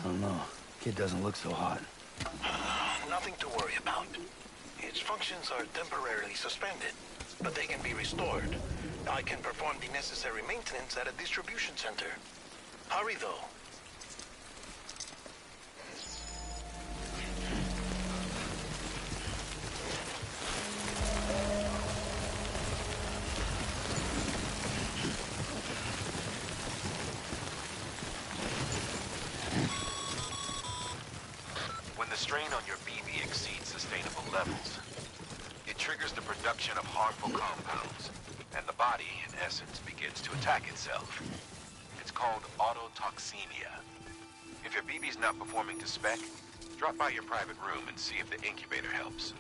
I don't know. Kid doesn't look so hot. Nothing to worry about. Its functions are temporarily suspended, but they can be restored. I can perform the necessary maintenance at a distribution center. Hurry, though. When the strain on your BB exceeds sustainable levels, it triggers the production of harmful compounds, and the body, in essence, begins to attack itself. It's called autotoxemia. If your BB's not performing to spec, drop by your private room and see if the incubator helps.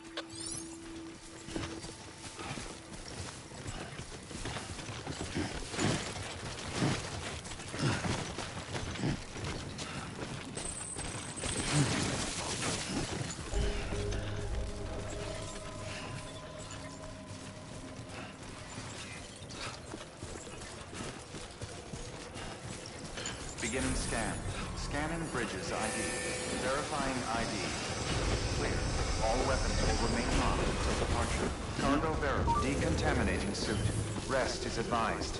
Beginning scan. Scanning bridges ID. Verifying ID. Clear. All weapons will remain on until departure. Cargo verified. Decontaminating suit. Rest is advised.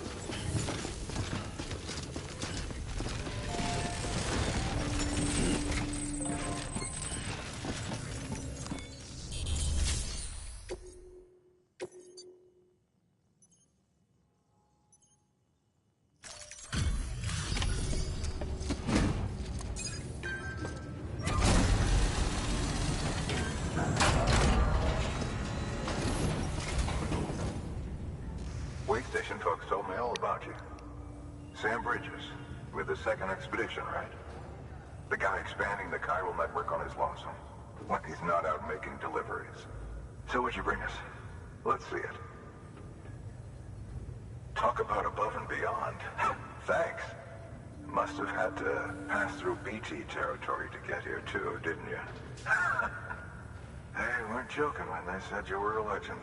Station folks told me all about you. Sam Bridges, with the second expedition, right? The guy expanding the chiral network on his lonesome, when he's not out making deliveries. So what'd you bring us? Let's see it. Talk about above and beyond. Thanks. Must have had to pass through BT territory to get here too, didn't you? They weren't joking when they said you were a legend.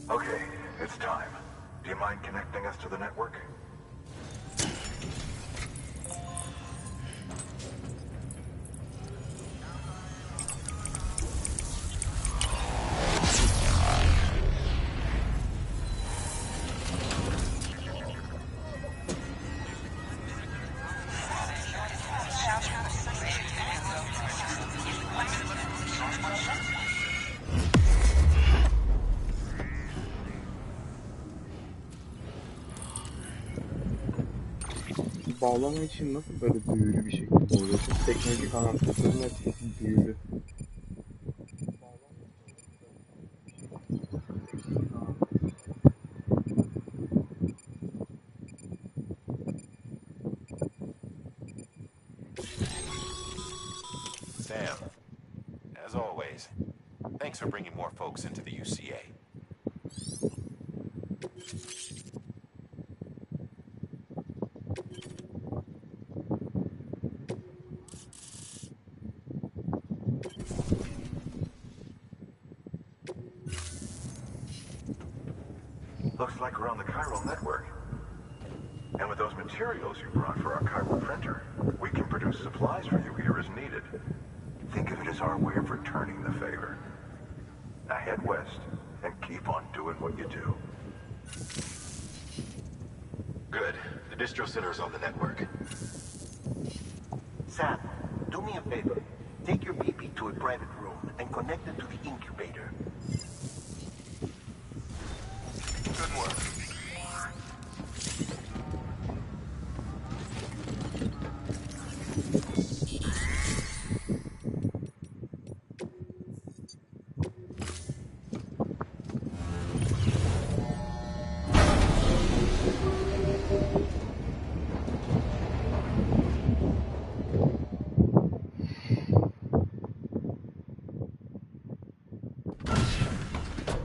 Okay, it's time. Do you mind connecting us to the network? bağlama için nasıl böyle büyülü bir şekilde oluyor? Çok teknolojik anlattıkların hepsi büyülü. Sam, as always, thanks for bringing more folks into the UCA. Looks like we're on the chiral network. And with those materials you brought for our chiral printer, we can produce supplies for you here as needed. Think of it as our way of returning the favor. Now head west and keep on doing what you do. Good. The distro center is on the network. Sam, do me a favor. Take your BB to a private room and connect it to the incubator. Good work.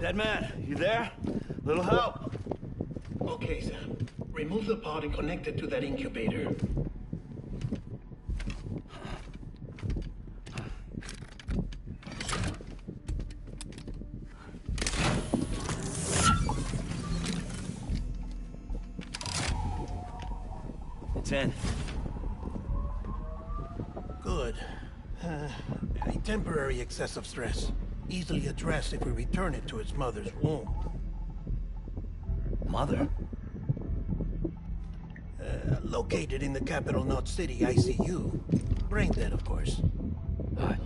Dead man, you there? Little help? Okay, Sam. Remove the pod and connect it to that incubator. It's in. Good. A temporary excessive stress. Easily addressed if we return it to its mother's womb. Mother? Located in the capital Knot City ICU. Brain dead, of course.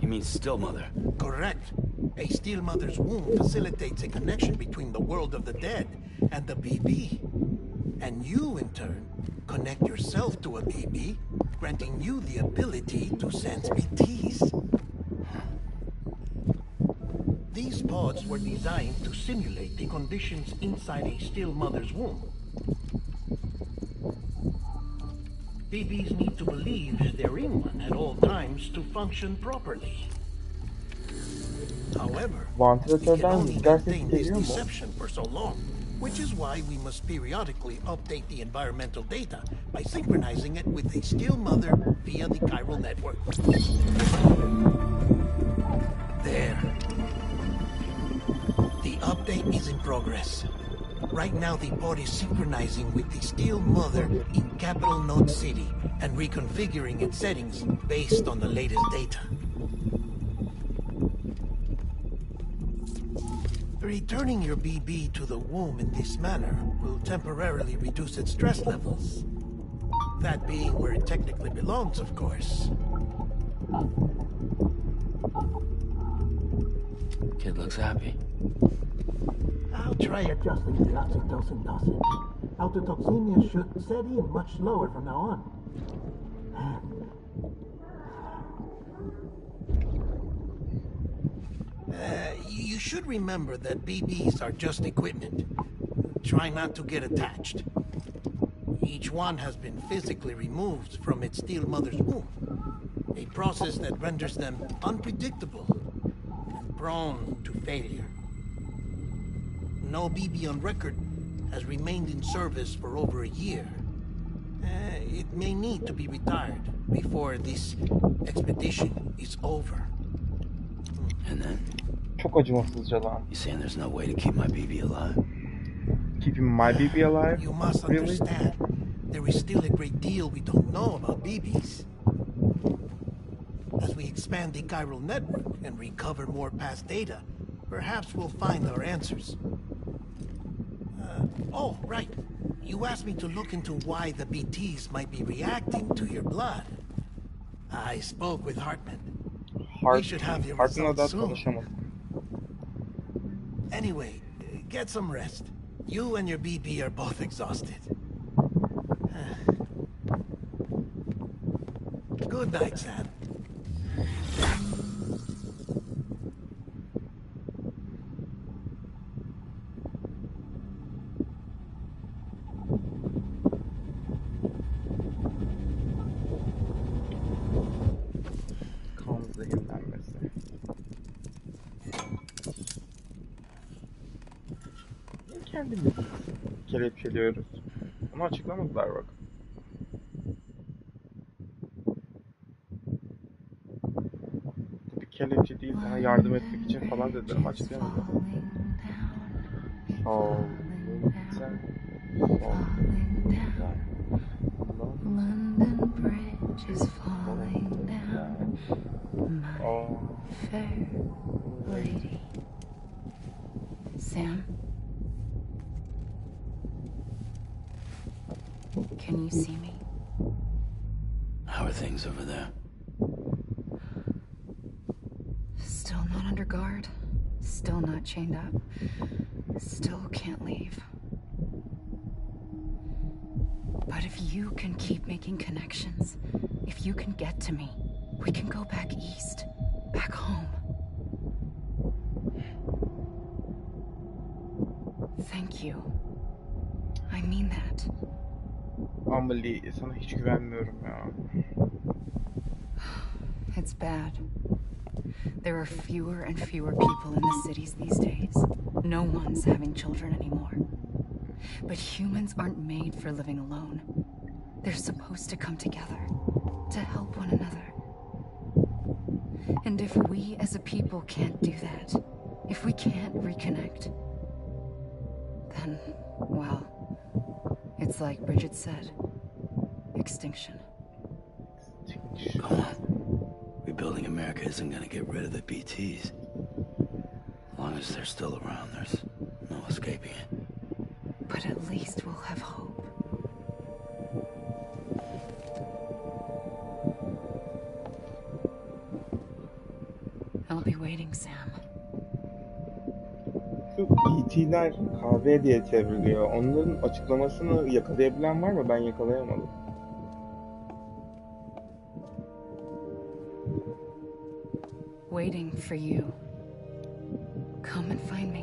You mean still mother? Correct. A still mother's womb facilitates a connection between the world of the dead and the BB. And you, in turn, connect yourself to a BB, granting you the ability to sense BTs. These pods were designed to simulate the conditions inside a still mother's womb. BBs need to believe they're in one at all times to function properly. However, we can Vantilatörden only rüzgar sesi maintain this geliyor mu? deception for so long, which is why we must periodically update the environmental data by synchronizing it with a still mother via the chiral network. There. The update is in progress. Right now, the pod is synchronizing with the still mother in capital Knot City and reconfiguring its settings based on the latest data. Returning your BB to the womb in this manner will temporarily reduce its stress levels. That being where it technically belongs, of course. Kid looks happy. I'll try adjusting the oxytocin dosage. Autotoxemia should steady and much slower from now on. You should remember that BBs are just equipment. Try not to get attached. Each one has been physically removed from its still mother's womb. A process that renders them unpredictable and prone to failure. No BB on record has remained in service for over a year. It may need to be retired before this expedition is over. And then? Çok acımasızca lan. You saying there's no way to keep my BB alive? Keeping my BB alive? You must Really? understand, there is still a great deal we don't know about BBs. As we expand the chiral network and recover more past data, perhaps we'll find our answers. Oh, right. You asked me to look into why the BTs might be reacting to your blood. I spoke with Hartman. We should have your Hartman'la da results soon. konuşamadım. Anyway, get some rest. You and your BB are both exhausted. Good night, Sam. Kan zehirlenmesi. Niye kendimizi kelepçeliyoruz? Onu açıklamadılar bak. Bu bir kelepçe değil, sana yardım etmek için falan dediler ama açıklamadılar. Sol, lütfen. Sol, lütfen. London Bridge is falling down, my fair lady. Sam? Can you see me? How are things over there? Still not under guard. Still not chained up. Still can't leave. But if you can keep making connections, if you can get to me, we can go back east, back home. Thank you. I mean that. Amelie, sana hiç güvenmiyorum ya. It's bad. There are fewer and fewer people in the cities these days. No one's having children anymore. But humans aren't made for living alone. They're supposed to come together, to help one another. And if we as a people can't do that, if we can't reconnect, then, well, it's like Bridget said, extinction. Come on. Rebuilding America isn't gonna get rid of the BTs. As long as they're still around, there's no escaping it. But at least we'll have hope. I'll be waiting, Sam. Şu BT'ler kahve diye çevriliyor. Onların açıklamasını yakalayabilen var mı? Ben yakalayamadım. Waiting for you. Come and find me.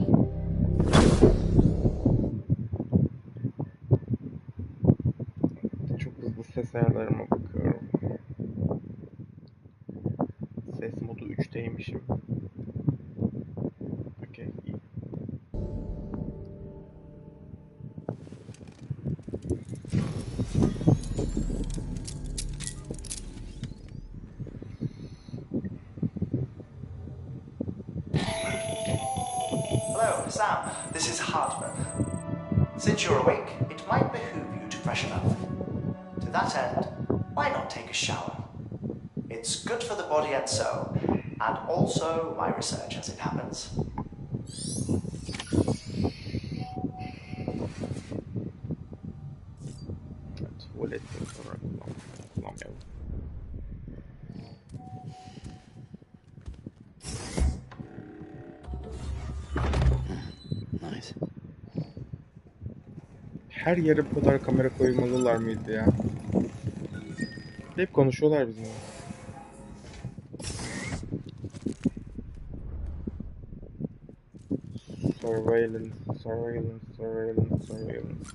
Çok hızlı ses ayarlarıma bakıyorum. Ses modu 3'teymişim. Okey, iyi. Hello, Sam. This is Hartman. Since you're awake, it might behoove you to freshen up. To that end, why not take a shower? It's good for the body and soul, and also my research as it happens. Tuvaletten sonra kullanmayalım. Nice. Her yere bu kadar kamera koymalılar mıydı ya? Hep konuşuyorlar bizimle. Surveillance, surveillance, surveillance, surveillance.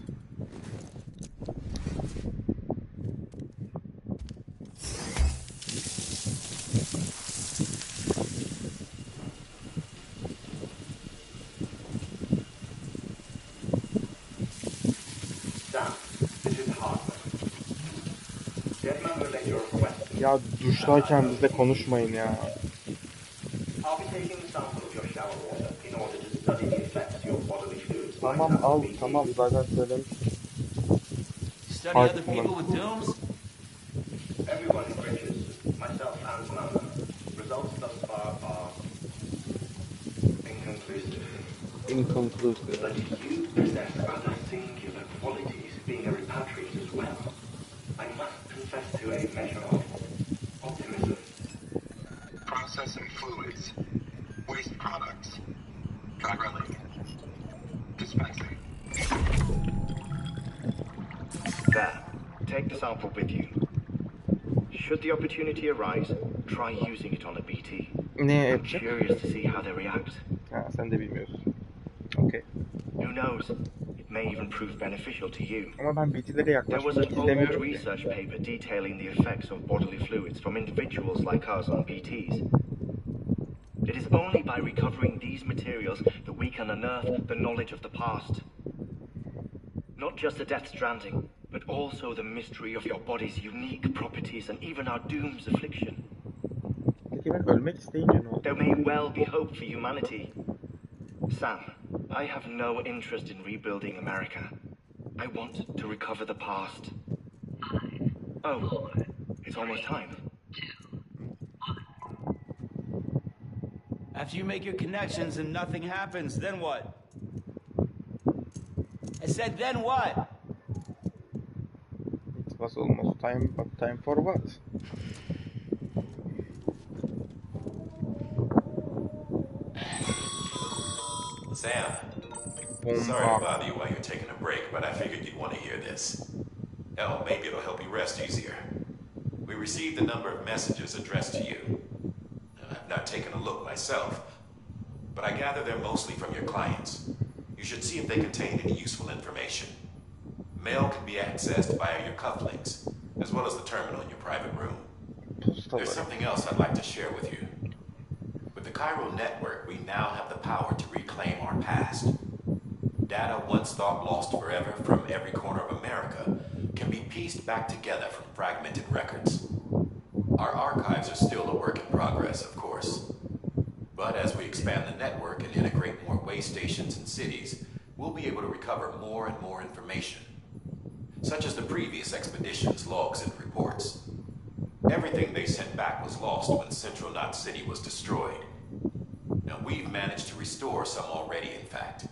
Sam, this is Hartman. Gentlemen will let your request. Ya duştayken bizle konuşmayın ya. I'll be taking a sample of your shower water in order to study the effects your bodily fluids. Tamam al, tamam zaten söylemiştim. Study other people with dooms? Everyone is gracious, myself and Nana. Results thus far are inconclusive. Inconclusive. But you possess rather singular qualities, being a repatriate as well. I must confess to a measure of optimism. Processing fluids. Waste products. Chiralic. Dispensing. There. Take the sample with you. Should the opportunity arise, try using it on a BT. Ne I'm yapacak? curious to see how they react. Ha, sen de bilmiyorsun. Okey. Who knows? It may even prove beneficial to you. Ama ben BT'lere There yaklaşmak was an old istemiyorum ki. research paper detailing the effects of bodily fluids from individuals like us on BTs. It is only by recovering these materials that we can unearth the knowledge of the past. Not just the Death Stranding, but also the mystery of your body's unique properties and even our doom's affliction. Peki ben ölmek isteyince ne There oldu? may well be hope for humanity. Sam, I have no interest in rebuilding America. I want to recover the past. Oh, it's almost time. After you make your connections and nothing happens, then what? I said, then what? It was almost time, but time for what? Sam, sorry to bother you while you're taking a break, but I figured you'd want to hear this. Hell, maybe it'll help you rest easier. We received a number of messages addressed to you. I've not taken a look myself, but I gather they're mostly from your clients. You should see if they contain any useful information. Mail can be accessed via your cufflinks, as well as the terminal in your private room. There's something else I'd like to share with you. With the Chiral network, we now have the power to reclaim our past. Data once thought lost forever from every corner of America can be pieced back together from fragmented records. Our archives are still a work in progress, of course. But as we expand the network and integrate more way stations and cities, we'll be able to recover more and more information, such as the previous expedition's logs and reports. Everything they sent back was lost when Central Knot City was destroyed. Now, we've managed to restore some already, in fact.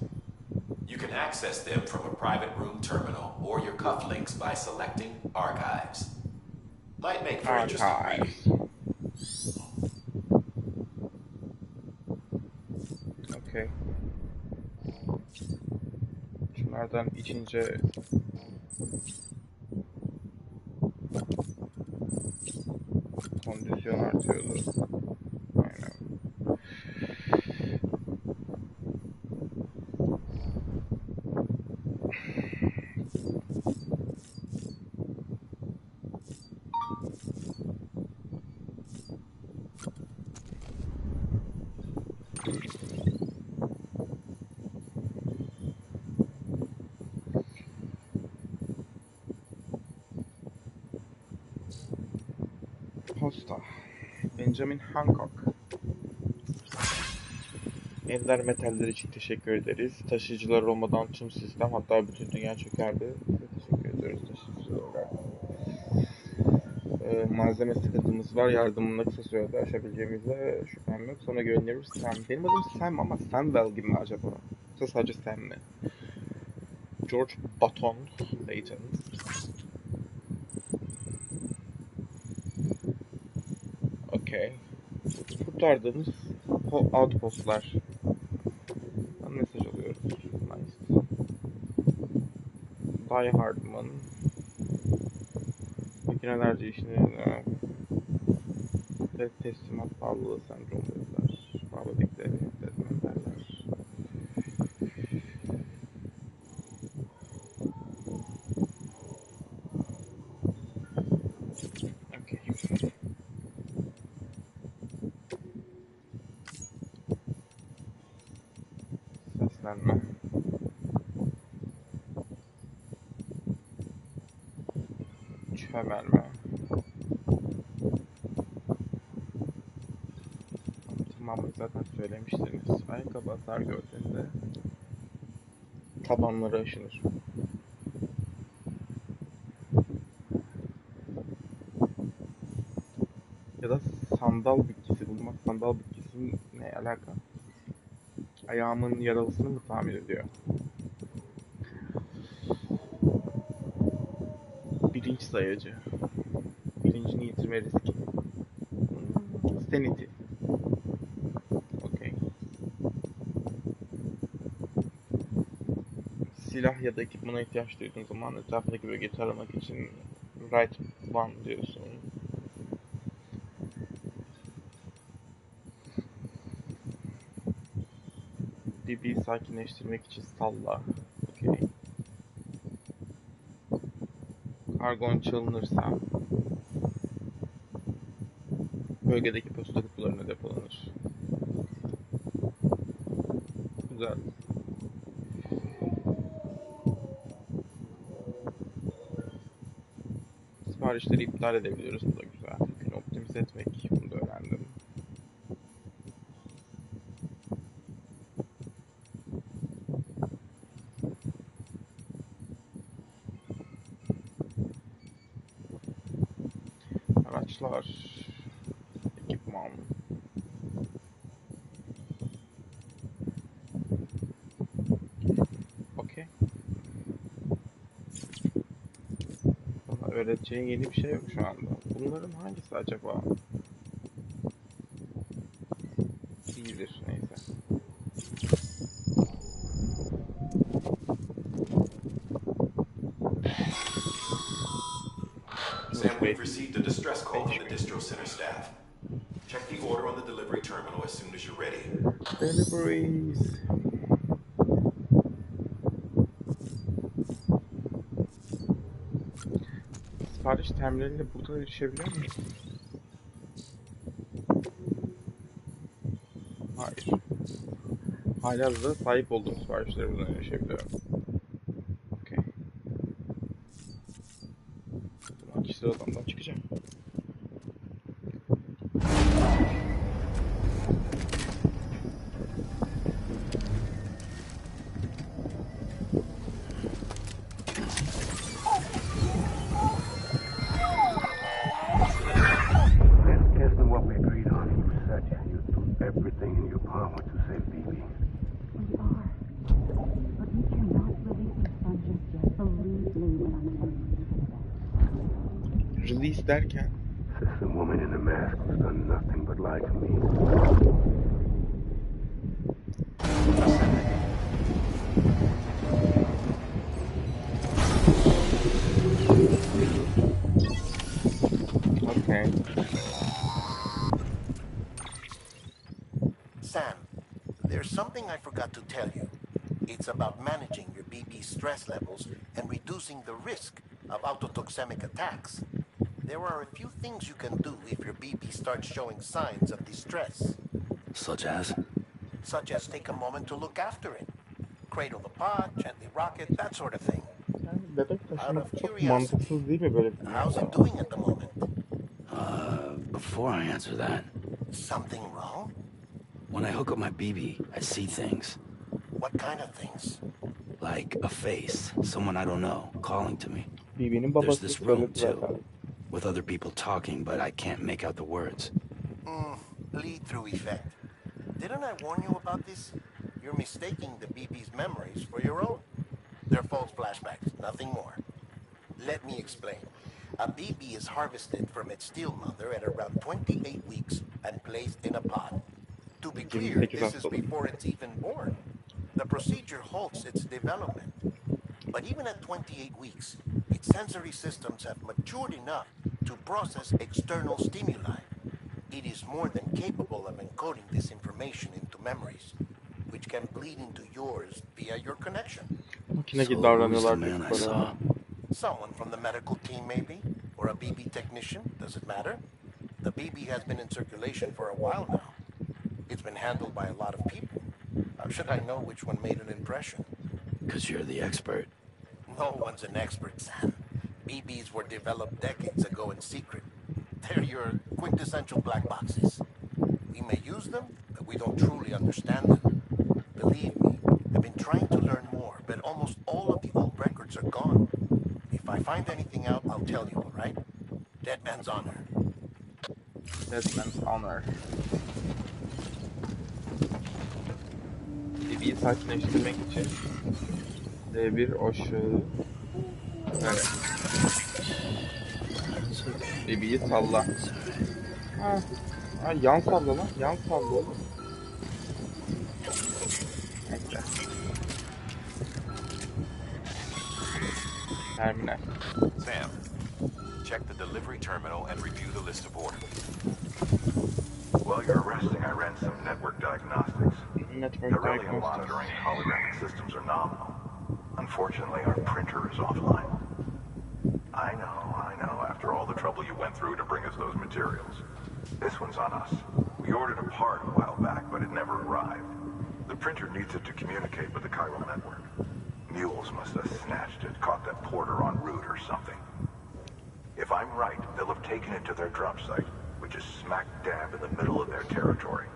You can access them from a private room terminal or your cufflinks by selecting Archives. Might make for interesting reading. Okay. Şunlardan içince kondisyon artıyordu. Aynen. Posta. Benjamin Hancock. Ender metaller için teşekkür ederiz. Taşıyıcılar olmadan tüm sistem, hatta bütün dünya çökerdi. Teşekkür ediyoruz taşıyıcılara. Malzeme sıkıntımız var. Yardımını kısa sürede aşabileceğimize şüphem yok. Sana güveniyoruz Sam. Benim adım Sam ama Samwell gibi mi acaba? Yoksa sadece Sam mi? George Button Layton. Okay. Kurtardığımız outpostlar. Mesaj alıyoruz. Nice. Die Hardman. Makinelerce işini teslimat bağlılığı sendromu yazar. Bağladıkları derler. Okay. Seslenme. Çömelme. Tamam, zaten söylemiştiniz. Ayakkabı hasar gördüğünde tabanları aşınır. Ya da sandal bitkisi bulmak. Sandal bitkisinin ne alaka? Ayağımın yaralısını mı tamir ediyor? Bilinç sayacı. Bilincini yitirme riski. Sanity. Okay. Silah ya da ekipmana ihtiyaç duyduğun zaman etrafındaki bölgeyi taramak için right one diyorsun. BB'yi sakinleştirmek için salla. Okey. Kargon çalınırsa bölgedeki posta kutularına depolanır. Güzel. Siparişleri iptal edebiliyoruz. Bu da güzel. Günü optimize etmek. Bunu da öğrendim. Araçlar. Ekipman. Okey. Bana öğreteceğin yeni bir şey yok şu anda. Bunların hangisi acaba? İyidir. Neyse. Sam, we've received a distress call from the distro center staff. Check the order on the delivery terminal as soon as you're ready. Deliveries. Sipariş terminaliyle burada erişebiliyor muyum? Hayır. Halihazırda sahip olduğum siparişlere buradan erişebiliyorum. Okey. Buradan kişisel odamdan çıkacağım. Everything in your power to save BB. We are. But we cannot release the son just yet. Believe me when I'm telling you this. Release derken? Since the woman in the mask has done nothing but lie to me. Okay. Sam, there's something I forgot to tell you. It's about managing your BB stress levels and reducing the risk of autotoxemic attacks. There are a few things you can do if your BB starts showing signs of distress. Such as? Such as take a moment to look after it. Cradle the pod, gently rock it, that sort of thing. Bebek taşımak çok mantıksız değil mi böyle bir How's it doing at the moment? Before I answer that... Something wrong? When I hook up my BB, I see things. What kind of things? Like a face, someone I don't know, calling to me. BB'nin There's babası this room, söyledi zaten. too, with other people talking, but I can't make out the words. Lead-through effect. Didn't I warn you about this? You're mistaking the BB's memories for your own. They're false flashbacks, nothing more. Let me explain. A BB is harvested from its steel mother at around 28 weeks and placed in a pod. To be clear, this is before it's even born. The procedure halts its development. But even at 28 weeks, its sensory systems have matured enough to process external stimuli. It is more than capable of encoding this information into memories, which can bleed into yours via your connection. Makine gibi davranıyorlar man I çocuklara. saw? Someone from the medical team, maybe? Or a BB technician? Does it matter? The BB has been in circulation for a while now. It's been handled by a lot of people. How should I know which one made an impression? Because you're the expert. No one's an expert, Sam. BBs were developed decades ago in secret. They're your quintessential black boxes. We may use them, but we don't truly understand them. Believe me, I've been trying to learn more, but almost all of the old records are gone. If I find anything out, I'll tell you, all right? Dead man's honor. Dead man's honor. BB'yi sakinleştirmek için D1 oşu. Evet. BB'yi salla. Ha. Ha, yan salla lan. Yan salla oğlum. Neyse. Terminal. Sam, check the delivery terminal and review the list of orders. While you're resting, I ran some network diagnostics. Network The rally and diagnostics. monitoring holographic systems are nominal. Unfortunately, our printer is offline. I know, after all the trouble you went through to bring us those materials. This one's on us. We ordered a part a while back, but it never arrived. The printer needs it to communicate with the chiral network. Mules must have snatched it, caught that porter en route or something. If I'm right, they'll have taken it to their drop site, which is smack dab in the middle of their territory.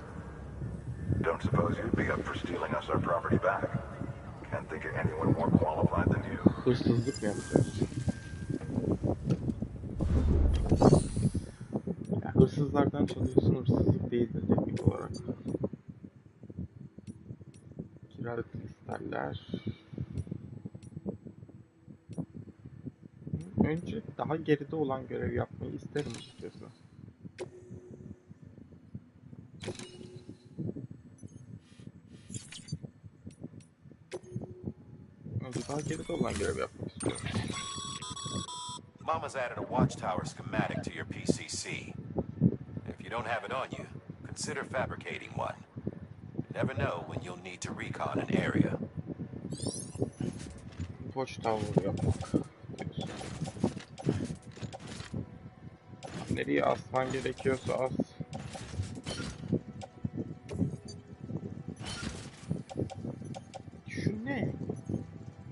Don't suppose you'd be up for stealing us our property back? Can't think of anyone more qualified than you. Hırsızlık mı yapacağız? Ya, hırsızlardan çalıyorsun, hırsızlık değildir teknik olarak. Kiralık listeller. Önce daha geride olan görev yapmayı isterim açıkçası. Önce daha geride olan görev yapmak istiyorum. Mama's added a watchtower schematic to your PCC. If you don't have it on you, consider fabricating one. You never know when you'll need to recon an area. Watchtower yapmak diyorsun. Nereye asman gerekiyorsa as. Şu ne?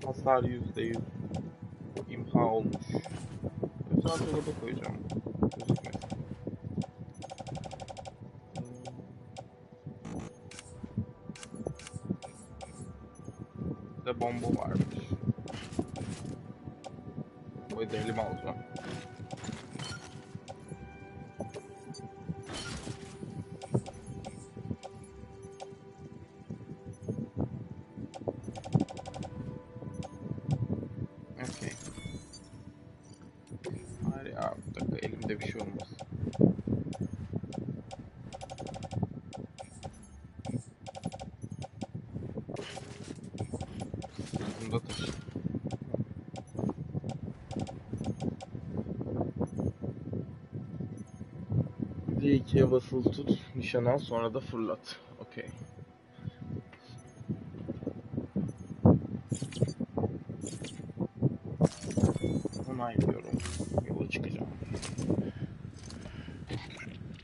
Hasar %100 imha olmuş. Özel dolaba koyacağım. Gözükmesin. Burada bomba varmış. Bombayı da elime alacağım. Okay. Hayır ya, bir dakika, elimde bir şey olmaz. Bunda taşı. D2'ye basılı tut, nişan al, sonra da fırlat. Okay. Onaylıyorum. Yola çıkacağım.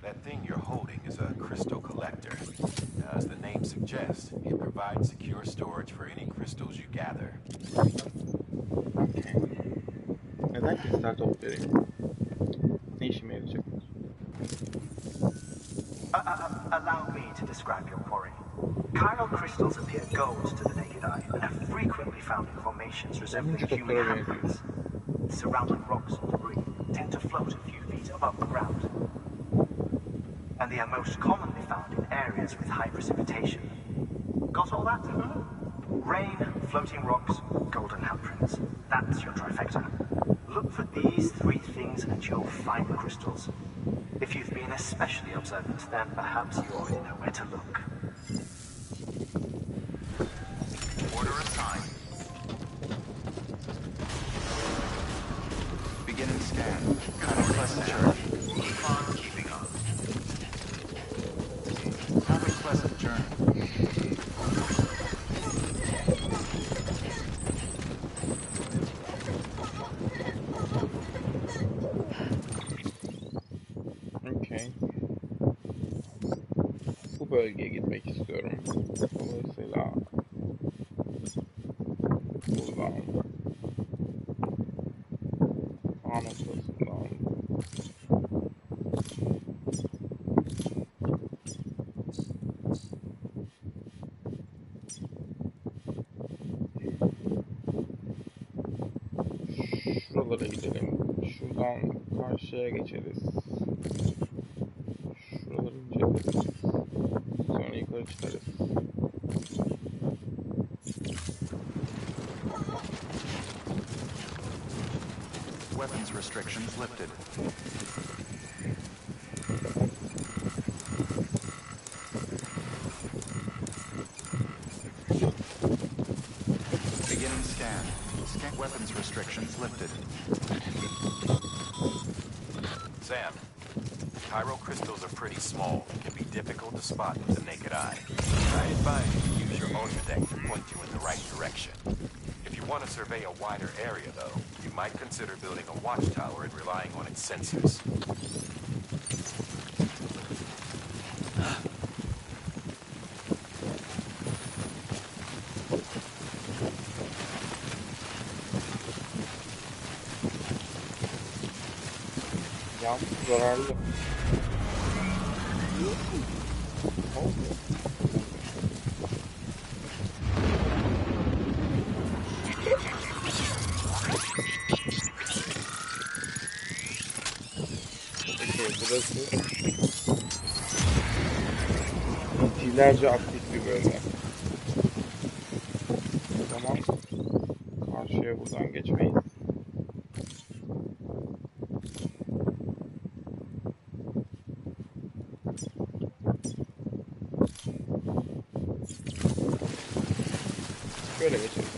That thing you're holding is a crystal collector. As the name suggests, it provides secure storage for any crystals you gather. Okay. Neden kristal topluyorum? Ne işime yarayacak? Allow me to describe your quarry. Chiral crystals appear gold to the naked eye and are frequently found in formations resembling human handprints. Surrounding rocks and debris tend to float a few feet above the ground. And they are most commonly found in areas with high precipitation. Got all that? Rain, floating rocks, golden handprints. That's your trifecta. Look for these three things and you'll find the crystals. If you've been especially observant, then perhaps you already know where to look. Order assigned. Beginning scan. Kind of pleasant journey. Keep on keeping on. Have a pleasant journey. Okay. Bu bölgeye gitmek istiyorum. Dolayısıyla buradan A noktasından şuralara gidelim. Şuradan karşıya geçeriz. Şuraları inceleriz. Sonra yukarı çıkarız. Weapons restrictions lifted. Beginning scan. Scan weapons restrictions lifted. Sam, Chiral crystals are pretty small and can be difficult to spot with the naked eye. I advise you to use your oynuyorum to point you in the right direction. If you want to survey a wider area, though, you might consider building a watchtower and relying on its sensors. Yağmur zararlı. Ne oldu? Peki burası bitkilerce aktif bir bölge. O zaman karşıya buradan geçmeyiz. Şöyle geçelim.